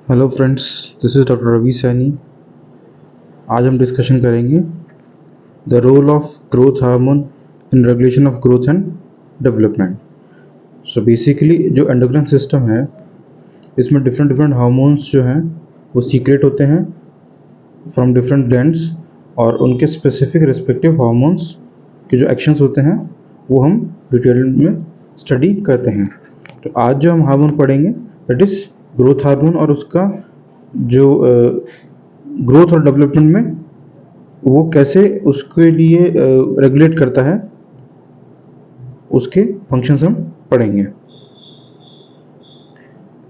Hello friends, this is doctor Ravi Saini. आज हम discussion करेंगे the role of growth hormone in regulation of growth and development. So basically जो endocrine system है, इसमें different different hormones जो हैं वो सीक्रेट होते हैं फ्रॉम डिफरेंट ग्लैंड्स, और उनके स्पेसिफिक रिस्पेक्टिव हार्मोन्स के जो एक्शंस होते हैं वो हम डिटेल में स्टडी करते हैं। तो आज जो हम हार्मोन पढ़ेंगे दैट इज़ ग्रोथ हार्मोन, और उसका जो ग्रोथ और डेवलपमेंट में वो कैसे उसके लिए रेगुलेट करता है, उसके फंक्शंस हम पढ़ेंगे।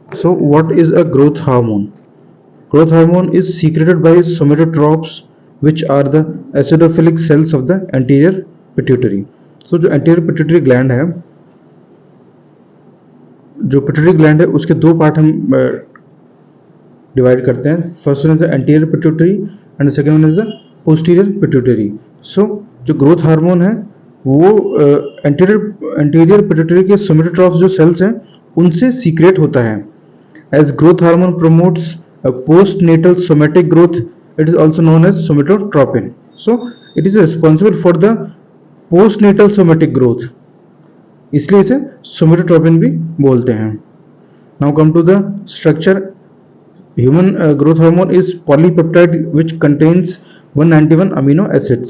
So what is a growth hormone? Growth hormone is secreted by somatotropes, which are the acidophilic cells of the anterior pituitary. So जो anterior pituitary gland है, जो pituitary gland है उसके दो पार्ट हम डिवाइड करते हैं। First one is the anterior pituitary and second one is the posterior pituitary. So जो ग्रोथ हार्मोन है वो एंटीरियर पिट्यूटरी के सोमेटोट्रॉप्स जो सेल्स हैं उनसे सीक्रेट होता है। As growth hormone promotes postnatal somatic growth, it is also known as somatotropin. So it is responsible for the postnatal somatic growth, इसलिए इसे somatotropin भी बोलते हैं। Now come to the structure. Human growth hormone is polypeptide which contains 191 amino acids.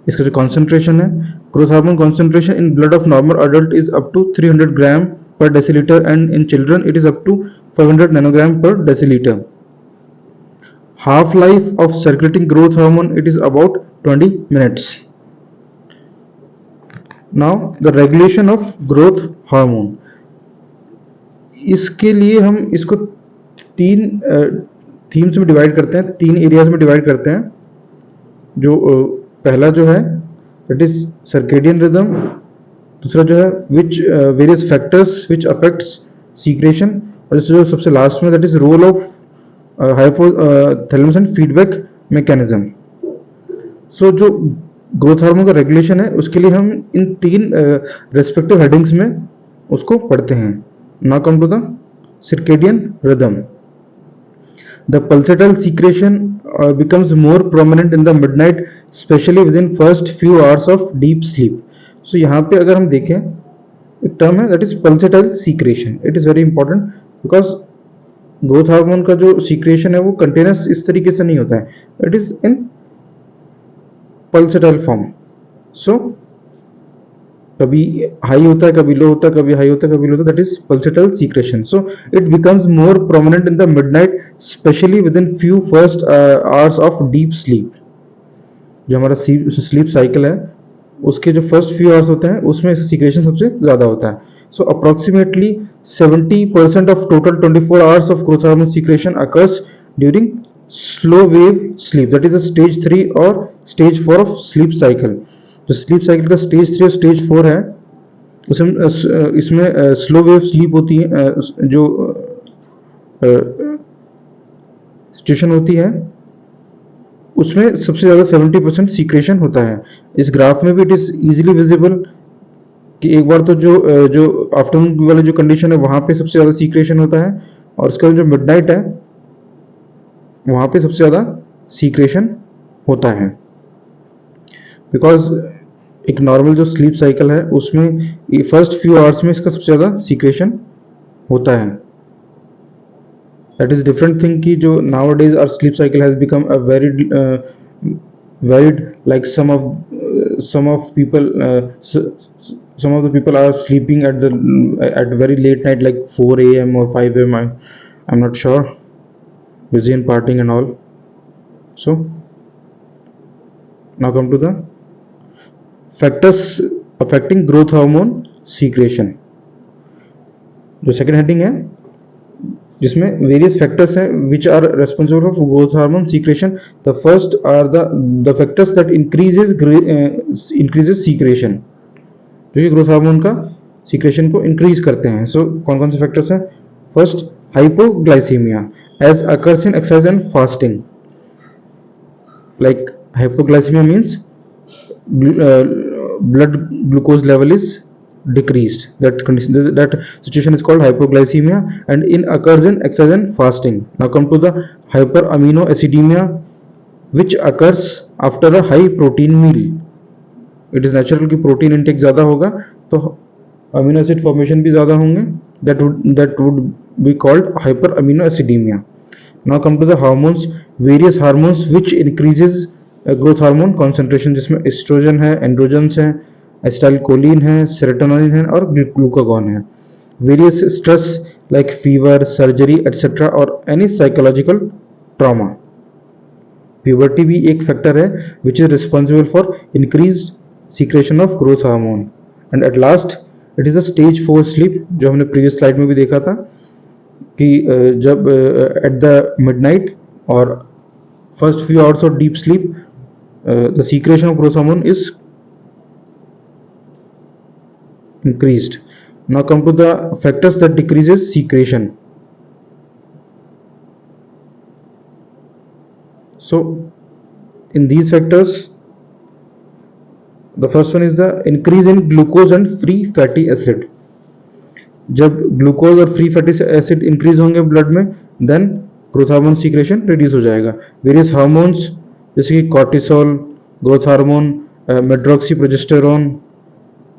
इसका जो concentration है, growth hormone concentration in blood of normal adult is up to 300 gram per deciliter, and in children it is up to 500 nanogram per deciliter. Half-life of circulating growth hormone, it is about 20 minutes. Now the regulation of growth hormone, इसके लिए हम इसको तीन themes में divide करते हैं, तीन areas में डिवाइड करते हैं। जो पहला जो है दैट इज सर्केडियन रिदम, दूसरा जो है which various factors which affects secretion, और जो सबसे लास्ट में that is role of hypothalamus and feedback mechanism. So जो ग्रोथ हार्मोन का रेगुलेशन है उसके लिए हम इन तीन रेस्पेक्टिव हेडिंग्स में उसको पढ़ते हैं। Now come to the circadian rhythm. The pulsatile secretion becomes more prominent in the midnight, especially within first few hours of deep sleep. So यहाँ पे अगर हम देखें एक टर्म है that is pulsatile secretion. It is very important because growth hormone का जो secretion है वो कंटिन्यूस इस तरीके से नहीं होता है, it is in pulsatile form. So कभी हाई होता है, कभी लो होता है, कभी हाई होता है, कभी लो होता है, that is pulsatile secretion. So it becomes more prominent in the midnight, specially with in few first hours of deep sleep. जो हमारा स्लीप साइकिल है उसके जो फर्स्ट फ्यू आवर्स होते हैं उसमें सीक्रेशन सबसे ज्यादा होता है। So approximately 70% of total 24 hours of growth hormone secretion occurs during slow wave sleep, that is a stage 3 or stage 4 of sleep cycle. जो sleep cycle का stage 3 और stage 4 है उसमें इसमें slow wave sleep होती है, जो सिचुएशन होती है उसमें सबसे ज़्यादा 70% सीक्रेशन होता है। इस ग्राफ में भी इट इज़ इजीली विजिबल कि एक बार तो जो आफ्टरनून वाली जो कंडीशन है वहां पे सबसे ज्यादा सीक्रेशन होता है, और उसका जो मिडनाइट है वहां पे सबसे ज्यादा सीक्रेशन होता है। बिकॉज एक नॉर्मल जो स्लीप साइकिल है उसमें फर्स्ट फ्यू आवर्स में इसका सबसे ज्यादा सीक्रेशन होता है। दैट इज डिफरेंट थिंग कि जो now days our sleep cycle has become a very varied, like some of people some of the people are sleeping at very late night, like 4 a.m. or 5 a.m. I'm not sure, busy in partying and all. So now come to the factors affecting growth hormone secretion. जो second heading है जिसमें various factors हैं which are responsible for growth hormone secretion. The first are the factors that increases secretion, जो कि growth hormone का secretion को increase करते हैं। सो कौन कौन से फैक्टर्स हैं? First, hypoglycaemia as occurs in exercise and fasting. Like hypoglycaemia means blood glucose level is decreased. That situation is called hypoglycemia, and in occurs in exercise and fasting. Now come to the hyperaminoacidemia, which occurs after a high protein meal. It is natural कि protein intake ज़्यादा होगा तो amino acid formation भी ज़्यादा होंगे. That would be called hyperaminoacidemia. Now come to the hormones. Various hormones which increases growth hormone concentration, जिसमें oestrogen है, androgens है, एसिटाइलकोलिन है, सेरोटोनिन है और ग्लूकागॉन है. Various stress like fever, surgery, etc. और any psychological trauma. Puberty भी एक फैक्टर है which is responsible for increased secretion of growth hormone. And at last it is a stage 4 sleep, जो हमने previous slide में भी देखा था कि जब at the midnight or first few hours of deep sleep the secretion of growth hormone is increased. Now come to the factors that decreases secretion. So in these factors, the first one is the increase in glucose and free fatty acid. जब glucose और free fatty acid increase होंगे blood में, then growth hormone secretion reduce हो जाएगा. Various hormones जैसे कि cortisol, growth hormone, medroxyprogesterone,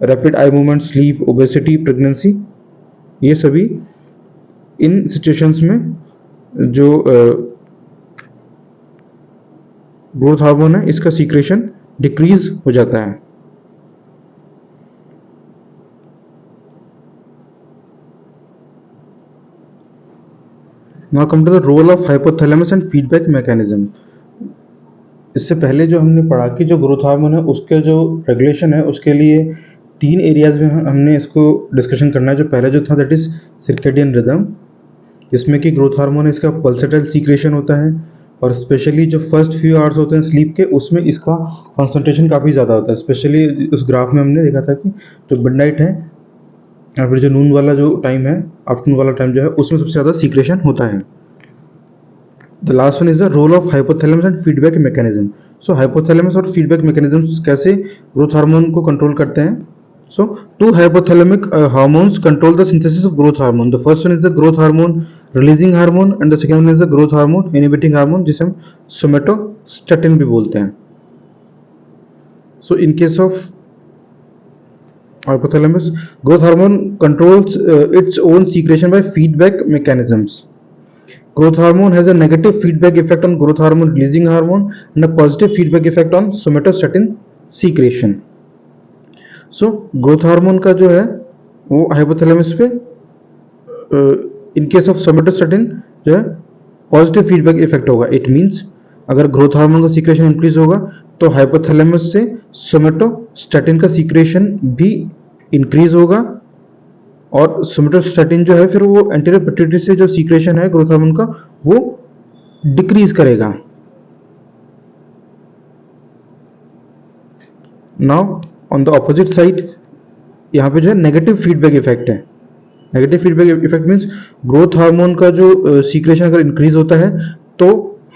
rapid eye movement, sleep, obesity, pregnancy, ये सभी इन सिचुएशंस में जो ग्रोथ हार्मोन है इसका सीक्रेशन डिक्रीज हो जाता है. Now come to the role of hypothalamus and feedback mechanism. इससे पहले जो हमने पढ़ा कि जो ग्रोथ हार्मोन है उसके जो रेगुलेशन है उसके लिए 3 एरियाज में हमने इसको डिस्कशन करना है. जो पहला जो था दैट इज सर्केडियन रिदम, जिसमें कि ग्रोथ हार्मोन इसका पल्सेटाइल सीक्रेशन होता है और स्पेशली जो फर्स्ट फ्यू आवर्स होते हैं स्लीप के उसमें इसका कॉन्सेंट्रेशन काफ़ी ज़्यादा होता है. स्पेशली उस ग्राफ में हमने देखा था कि जो मिडनाइट है या फिर जो नून वाला जो टाइम है, आफ्टरनून वाला टाइम जो है उसमें सबसे ज़्यादा सीक्रेशन होता है. The last one is the role of hypothalamus and feedback mechanism. So hypothalamus और फीडबैक मैकेनिज्म कैसे ग्रोथ हार्मोन को कंट्रोल करते हैं. सो 2 hypothalamic hormones control the synthesis of growth hormone. The first one is the growth hormone releasing hormone and the second one is the growth hormone inhibiting hormone, जिसे हम somatostatin भी बोलते हैं. So in case of hypothalamus, growth hormone controls its own secretion by feedback mechanisms. Growth hormone has a negative feedback effect on growth hormone releasing hormone and a positive feedback effect on somatostatin secretion. So growth hormone का जो है वो hypothalamus पे in case of somatostatin जो है positive feedback effect होगा. It means अगर growth hormone का secretion increase होगा तो hypothalamus से somatostatin का secretion भी increase होगा और somatostatin जो है फिर वो anterior pituitary से जो secretion है growth hormone का वो decrease करेगा. Now on the opposite side यहाँ पे जो है नेगेटिव फीडबैक इफेक्ट है. Negative feedback effect means growth hormone का जो सीक्रेशन अगर इंक्रीज होता है तो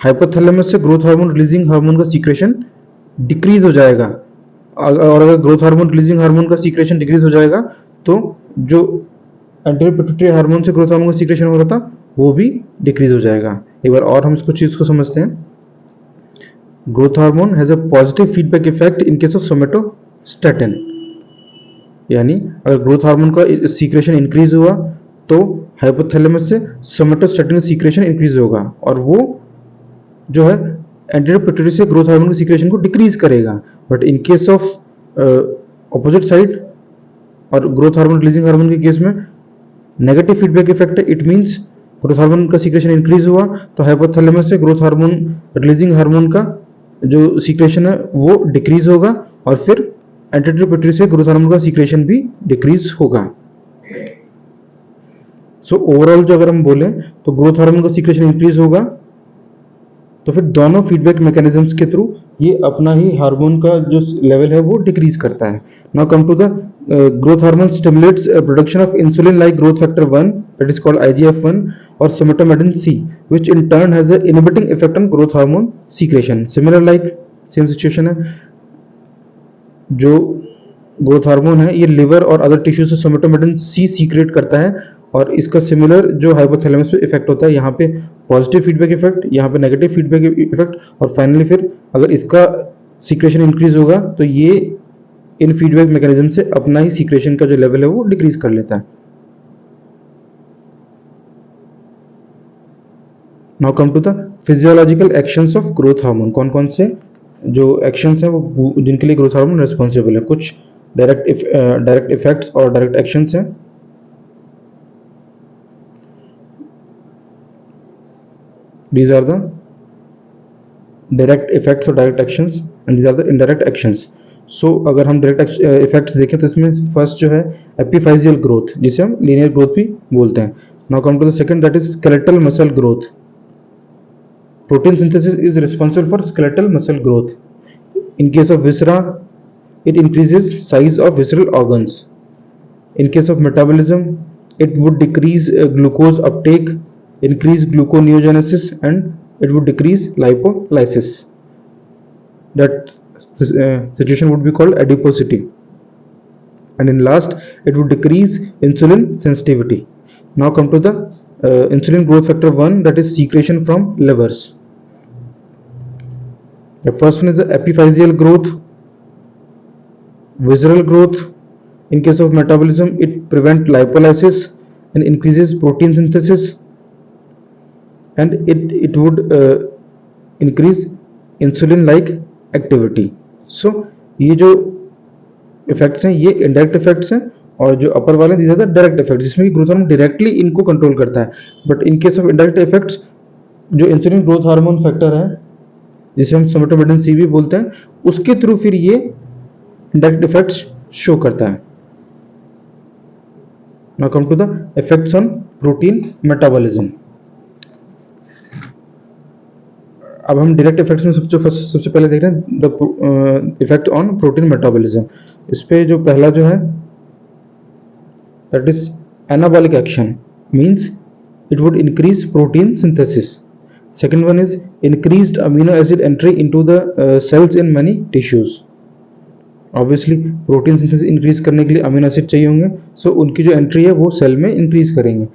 हाइपोथैलेमस से ग्रोथ हार्मोन रिलीजिंग हार्मोन का सीक्रेशन डिक्रीज हो जाएगा. और अगर ग्रोथ हार्मोन रिलीजिंग हार्मोन का सीक्रेशन डिक्रीज हो जाएगा तो जो एंटीरियर पिट्यूटरी हार्मोन से ग्रोथ हार्मोन का सीक्रेशन हो रहा था वो भी डिक्रीज हो जाएगा. एक बार और हम इसको चीज को समझते हैं. Growth hormone has a positive feedback effect in case of somatostatin, यानी अगर ग्रोथ हार्मोन का सीक्रेशन इंक्रीज हुआ तो हाइपोथैलेमस से सोमेटोस्टैटिन सीक्रेशन इंक्रीज होगा और वो जो है एंटीरियर पिट्यूटरी से ग्रोथ हार्मोन के सीक्रेशन को डिक्रीज करेगा. But in case of opposite side और ग्रोथ हार्मोन रिलीजिंग हार्मोन के केस में नेगेटिव फीडबैक इफेक्ट है. इट मींस ग्रोथ हार्मोन का सीक्रेशन इंक्रीज हुआ तो हाइपोथैलेमस से ग्रोथ हार्मोन रिलीजिंग हार्मोन का जो सीक्रेशन है वो डिक्रीज होगा और फिर एंटीरियर पिट्यूटरी से ग्रोथ हार्मोन का सीक्रेशन भी डिक्रीज होगा. सो ओवरऑल जो अगर हम बोले तो ग्रोथ हार्मोन का सीक्रेशन इंक्रीज होगा तो फिर दोनों फीडबैक मैकेनिज्म्स के थ्रू ये अपना ही हार्मोन का जो लेवल है वो डिक्रीज करता है. Now come to the growth hormone stimulates production of insulin like growth factor 1 that is called IGF-1 और सोमेटोमेटिन C which in turn has a inhibiting effect on growth hormone secretion. Similar like same situation है. जो growth hormone है ये liver और other tissue से सोमेटोमेटिन सी secret करता है और इसका सिमिलर जो हाइपोथैलेमस पे इफेक्ट होता है, यहाँ पे पॉजिटिव फीडबैक इफेक्ट, यहाँ पे नेगेटिव फीडबैक इफेक्ट, और फाइनली फिर अगर इसका सीक्रेशन इंक्रीज होगा तो ये इन फीडबैक मैकेनिज्म से अपना ही सीक्रेशन का जो लेवल है वो डिक्रीज कर लेता है। Now come to the physiological actions of growth hormone. कौन कौन से जो एक्शंस हैं वो जिनके लिए ग्रोथ हार्मोन रिस्पॉन्सिबल है। कुछ डायरेक्ट इफेक्ट्स और डायरेक्ट एक्शंस हैं। These are the direct effects or direct actions and these are the indirect actions. So अगर हम डायरेक्ट इफेक्ट्स देखें तो इसमें फर्स्ट जो है एपिफाइजियल ग्रोथ, जिसे हम लीनियर ग्रोथ भी बोलते हैं। Now come to the second, that is skeletal muscle growth. Protein synthesis is responsible for skeletal muscle growth. In case of viscera, it increases size of visceral organs. In case of metabolism, it would decrease glucose uptake, increase gluconeogenesis, and it would decrease lipolysis. That situation would be called adiposity. And in last, it would decrease insulin sensitivity. Now come to the insulin growth factor 1, that is secretion from livers. The first one is the epiphyseal growth, visceral growth. In case of metabolism, it prevents lipolysis and increases protein synthesis, and it would increase insulin like activity. So ये जो effects हैं ये indirect effects हैं, और जो अपर वाले these are the direct effects, जिसमें कि ग्रोथ हार्मोन डायरेक्टली इनको कंट्रोल करता है। But in case of indirect effects, जो इंसुलिन ग्रोथ हार्मोन फैक्टर है जिसे हम सोमेटोमेटिन सी भी बोलते हैं, उसके थ्रू फिर ये इनडायरेक्ट इफेक्ट्स शो करता है। Now come to the effects on protein metabolism. अब हम डायरेक्ट इफेक्ट्स में सबसे पहले देख रहे हैं the effect on protein metabolism. इस पे जो पहला जो है that is anabolic action, means it would increase protein synthesis. Second one is increased amino acid entry into the cells in many tissues. Obviously protein synthesis increase करने के लिए amino acid चाहिए होंगे, सो उनकी जो एंट्री है वो सेल में इंक्रीज करेंगे।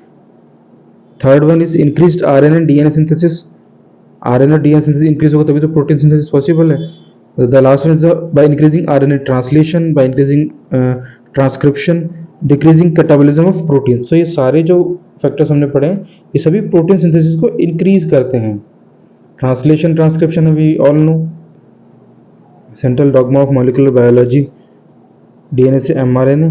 Third one is increased RNA and DNA synthesis. RNA DNA synthesis increase होगा तभी तो प्रोटीन सिंथेसिस पॉसिबल है। The last one is by increasing RNA translation, by increasing transcription, decreasing catabolism of protein. So ये सारे जो factors हमने पढ़े हैं ये सभी प्रोटीन सिंथेसिस को इंक्रीज करते हैं। Translation, transcription we all know, central dogma of molecular biology. DNA से एमआरएनए,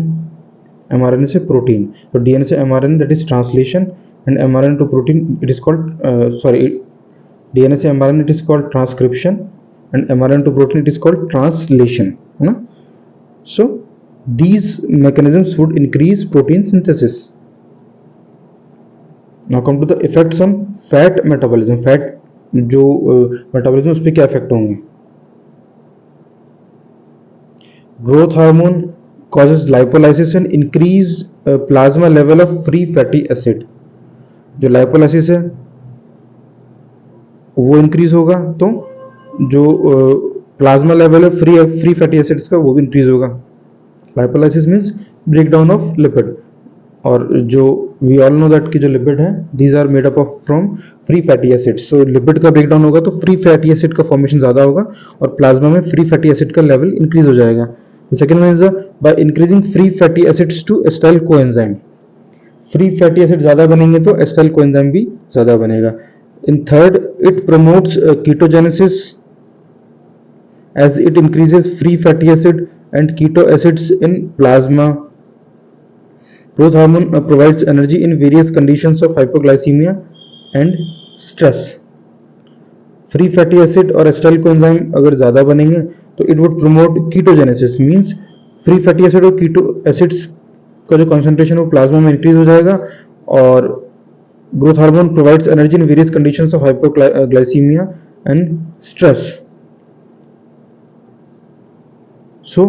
एमआरएनए से प्रोटीन, तो डीएनए से mRNA that is translation, and mRNA to protein it is called DNA से mRNA it is called transcription, and mRNA to protein it is called translation, है ना। So these mechanisms would increase protein synthesis. Now come to the effects on fat metabolism. Fat जो metabolism उस पर क्या effect होंगे। Growth hormone causes lipolysis and increase plasma level of free fatty acid. जो lipolysis है वो increase होगा तो जो plasma level है free fatty acids का वो भी increase होगा। Lipolysis means breakdown of lipid, और जो we all know that कि जो lipid है these are made up of from free fatty acids. So lipid का breakdown होगा तो free fatty acid का formation ज़्यादा होगा और plasma में free fatty acid का level increase हो जाएगा। The second one is by increasing free fatty acids to acetyl coenzyme. Free fatty acid ज़्यादा बनेंगे तो acetyl coenzyme भी ज़्यादा बनेगा। In third, it promotes ketogenesis as it increases free fatty acid and keto acids in plasma. Growth hormone provides energy in various conditions of hypoglycemia and stress. Free fatty acid और acetyl coenzyme अगर ज़्यादा बनेंगे तो it would promote कीटोजेनेसिस, means free fatty acid और कीटो acids का जो concentration वो plasma में इंक्रीज हो जाएगा। और growth hormone provides energy in various conditions of hypoglycaemia and stress. So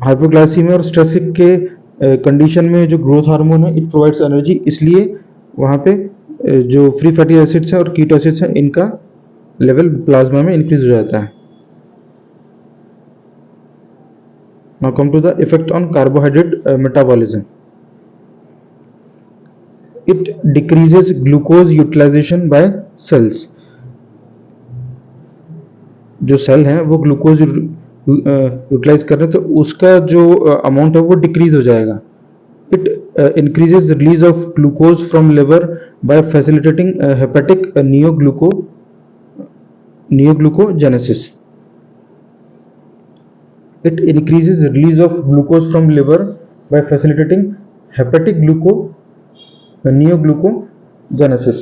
hypoglycaemia और स्ट्रेस के कंडीशन में जो ग्रोथ हार्मोन है इट प्रोवाइड्स एनर्जी, इसलिए वहाँ पे जो फ्री फैटी एसिड्स हैं और कीटो एसिड्स हैं इनका लेवल प्लाज्मा में इंक्रीज हो जाता है। Now come to the effect on carbohydrate metabolism. It decreases glucose utilization by cells. जो सेल हैं वो ग्लूकोज यूटिलाइज कर रहे हैं तो उसका जो अमाउंट है वो डिक्रीज हो जाएगा. It increases release of glucose from liver by facilitating hepatic neoglucogenesis. It increases the release of glucose from liver by facilitating hepatic neoglucogenesis.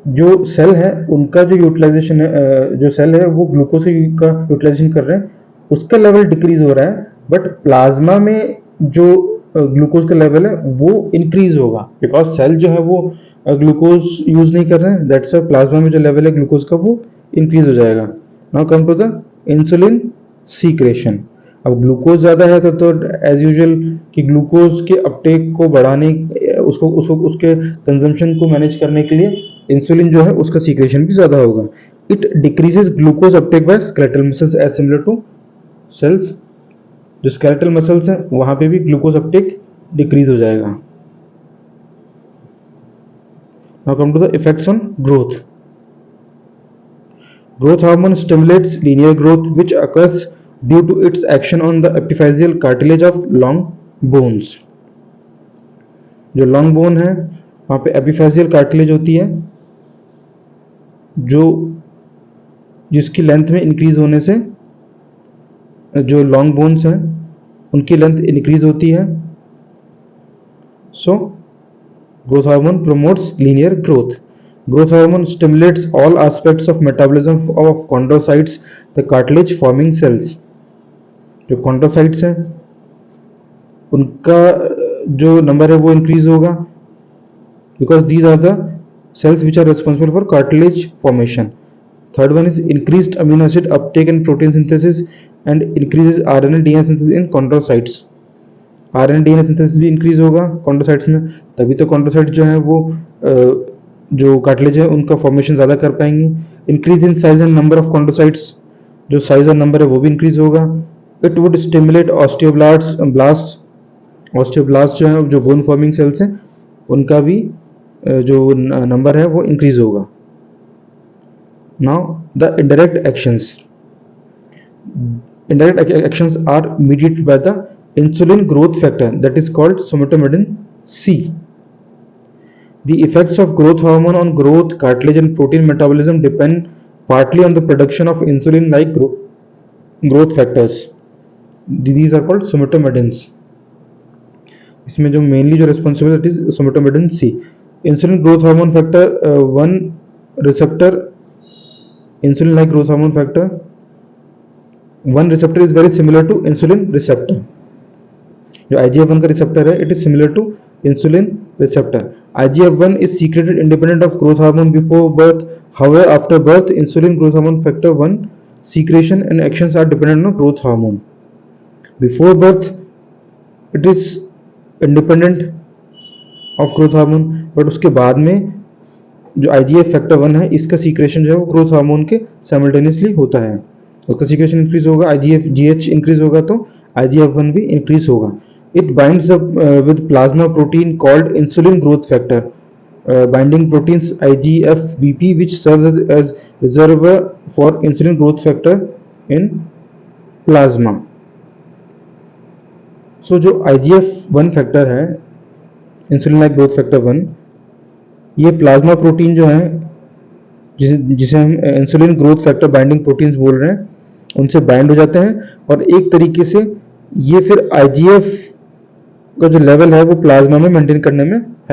जो सेल है उनका जो यूटिलाइजेशन है, जो सेल है वो ग्लूकोज का यूटिलाइजेशन कर रहे हैं, उसका लेवल डिक्रीज हो रहा है, बट प्लाज्मा में जो ग्लूकोज का लेवल है वो इंक्रीज होगा बिकॉज सेल जो है वो ग्लूकोज यूज नहीं कर रहे हैं. दैट्स प्लाज्मा में जो लेवल है ग्लूकोज का वो इंक्रीज हो जाएगा. Now come to the insulin secretion. अब ग्लूकोज ज़्यादा है तो एज यूजुअल कि ग्लूकोज के अपटेक को बढ़ाने उसको उसके कंजम्पशन को मैनेज करने के लिए इंसुलिन जो है उसका सीक्रेशन भी ज़्यादा होगा. It decreases glucose uptake by skeletal muscles as similar to cells. जो स्केलेटल मसल्स हैं वहाँ पे भी ग्लूकोज अपटेक डिक्रीज हो जाएगा. Now come to the effects on growth. Growth hormone stimulates linear growth which occurs due to its action on the epiphyseal cartilage of long bones. जो long bone है वहाँ पे epiphyseal cartilage होती है जो जिसकी लेंथ में इंक्रीज होने से जो long bones हैं उनकी लेंथ इंक्रीज होती है. So growth hormone promotes linear growth. Growth hormone stimulates all aspects of metabolism of chondrocytes, the cartilage forming cells. जो chondrocytes हैं उनका जो नंबर है वो इंक्रीज होगा because these are the cells which are responsible for cartilage formation. Third one is increased amino acid uptake and protein synthesis and increases RNA DNA synthesis in chondrocytes. RNA DNA synthesis भी increase होगा chondrocytes में, तभी तो chondrocytes जो है वो जो cartilage है उनका फॉर्मेशन ज़्यादा कर पाएंगे. Increase in size and number of chondrocytes. जो साइज और नंबर है वो भी इंक्रीज होगा. इट वुड स्टिमुलेट ऑस्टियोब्लास्ट जो है जो बोन फॉर्मिंग सेल्स हैं उनका भी जो नंबर है वो इंक्रीज होगा. Now the indirect actions are mediated by the insulin growth factor that is called somatomedin C. The effects of growth hormone on growth, cartilage and protein metabolism depend partly on the production of insulin-like growth factors. These are called somatomedins. इसमें जो mainly जो responsible that is somatomedin C. Insulin growth hormone factor 1 receptor, insulin-like growth hormone factor 1 receptor is very similar to insulin receptor. जो IGF-1 का receptor है, it is similar to insulin receptor. IGF-1 is secreted independent of growth hormone before birth. However, after birth, insulin growth hormone factor 1 secretion and actions are dependent on growth hormone. Before birth, it is independent of growth hormone, but उसके बाद में जो IGF factor 1 है इसका secretion जो है वो growth hormone के simultaneously होता है. उसका secretion increase होगा, GH increase होगा तो IGF-1 भी increase होगा. It binds up with plasma protein called insulin growth factor binding proteins IGF-BP which serves as reservoir for insulin growth factor in plasma. So जो IGF-1 factor है insulin like growth factor 1 ये plasma protein जो है जिसे हम insulin growth factor binding proteins बोल रहे हैं उनसे बाइंड हो जाते हैं और एक तरीके से ये फिर IGF का जो लेवल है वो प्लाज्मा में मेंटेन करने में हेल्प